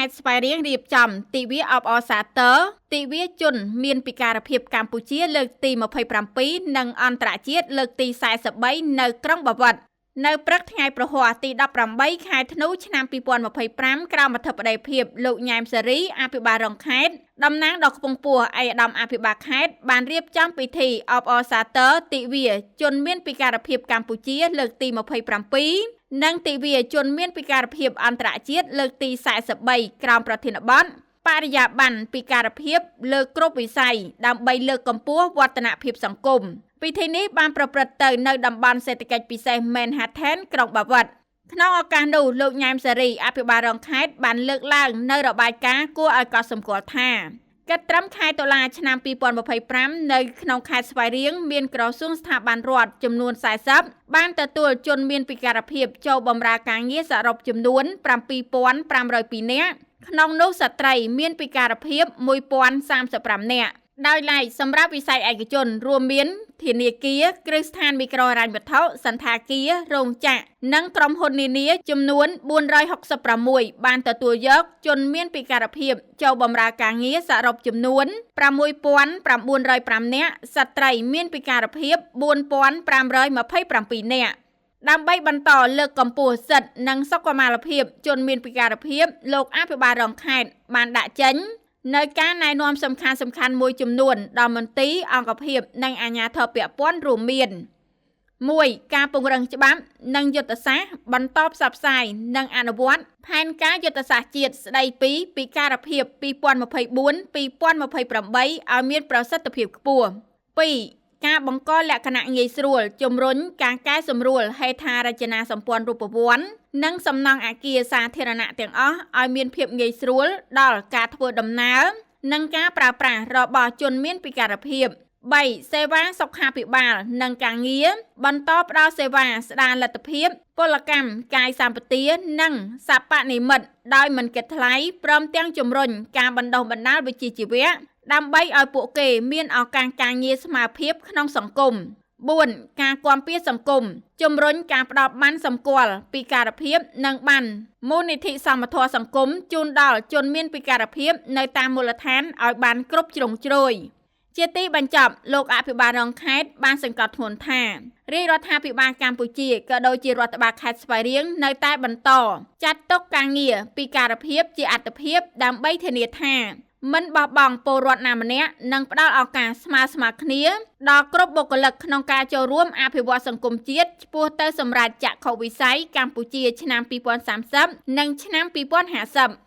ត្តស្វាយរៀងរៀបចំទិវាអបអរសាទរទិវាជនមានពិការភាពកម្ពុជាលើកទី27និងអន្តរជាតិលើកទី43នៅក្រុងបាវិតនៅព្រឹកថ្ងៃប្រហ័សទី18ខែធ្នូឆ្នាំ2025ក្រោមអធិបតីភាពលោកញ៉ែមសេរីអភិបាលរងខេត្តតំណាងដ៏ខ្ពង់ខ្ពស់ឯកឧត្តមអភិបាលខេត្តបានរៀបចំពិធីអបអរសាទរទិវាជនមានពិការភាពកម្ពុជាលើកទី27និងទិវាជនមានពិការភាពអន្តរជាតិលើកទី43ក្រោមប្រធានបទបរិយាបន្នពិការភាពលើគ្រប់វិស័យដើម្បីលើកកម្ពស់វឌ្ឍនភាពសង្គមពិធីនេះបានប្រព្រឹត្តទៅនៅតំបន់សេដ្ឋកិច្ចពិសេស Manhattan ក្រុងបាវិតក្នុងឱកាសនោះលោកញ៉ែមសេរីអភិបាលរងខេត្តបានលើកឡើងនៅរបាយការណ៍គួរឲ្យកត់សម្គាល់ថាកិត្តិកម្មខែតុលាឆ្នាំ2025នៅក្នុងខេត្តស្វាយរៀងមានក្រសួងស្ថាប័នរដ្ឋចំនួន40បានទទួលជនមានពិការភាពចូលបម្រើការងារសរុបចំនួន7502នាក់ក្នុងនោះស្ត្រីមានពិការភាព1035នាក់ដោយឡែកសម្រាប់វិស័យឯកជនរួមមានធនាគារគ្រឹះស្ថានមីក្រូហិរញ្ញវត្ថុសន្តាគាររោងចក្រនិងក្រុមហ៊ុននានាចំនួន466បានទទួលយកជនមានពិការភាពចូលបម្រើការងារសរុបចំនួន6905នាក់ស្ត្រីមានពិការភាព4527នាក់ដើម្បីបន្តលើកកម្ពស់សិទ្ធិនិងសុខុមាលភាពជនមានពិការភាពលោកអភិបាលរងខេត្តបានដាក់ចេញនៅការណែនាំសំខាន់មួយចំនួនដល់មន្ទីរអង្គភាពនិងអាជ្ញាធរពាក់ព័ន្ធរួមមាន 1. ការពង្រឹងច្បាប់និងយុទ្ធសាស្ត្របន្តផ្សព្វផ្សាយនិងអនុវត្តផែនការយុទ្ធសាស្ត្រជាតិស្តីពីពិការភាព2024-2028ឲ្យមានប្រសិទ្ធភាពខ្ពស់ 2. ការបង្កលក្ខណៈងាយស្រួលជំរុញការកែសម្រួលហេដ្ឋារចនាសម្ព័ន្ធរូបវន្តនិងសំណង់អគារសាធារណៈទាំងអស់ឲ្យមានភាពងាយស្រួលដល់ការធ្វើដំណើរនិងការប្រើប្រាស់របស់ជនមានពិការភាព 3. សេវាសុខាភិបាលនិងការងារបន្តផ្ដល់សេវាស្ដារលទ្ធភាពពលកម្មកាយសម្បទានិងសប្បនិមិត្តដោយមិនគិតថ្លៃព្រមទាំងជំរុញការបណ្ដុះបណ្ដាលវិជ្ជាជីវៈដើម្បីឲ្យពួកគេមានឱកាសការងារស្មើភាពក្នុងសង្គម 4. ការគាំពារសង្គមជំរុញការផ្ដល់ប័ណ្ណសម្គាល់ពិការភាពនិងប័ណ្ណមូលនិធិសមធម៌សង្គមជូនដល់ជនមានពិការភាពនៅតាមមូលដ្ឋានឲ្យបានគ្រប់ជ្រុងជ្រោយជាទីបញ្ចប់លោកអភិបាលរងខេត្តបានសង្កត់ធ្ងន់ថារាជរដ្ឋាភិបាលកម្ពុជាក៏ដូចជារដ្ឋបាលខេត្តស្វាយរៀងនៅតែបន្តចាត់ទុកការងារពិការភាពជាអាទិភាពដើម្បីធានាថាមិនបោះបង់ពលរដ្ឋណាម្នាក់និងផ្ដល់ឱកាសស្មើគ្នាដល់គ្រប់បុគ្គលិកក្នុងការចូលរួមអភិវឌ្ឍសង្គមជាតិឆ្ពោះទៅសម្រេចចក្ខុវិស័យកម្ពុជាឆ្នាំ2030និងឆ្នាំ2050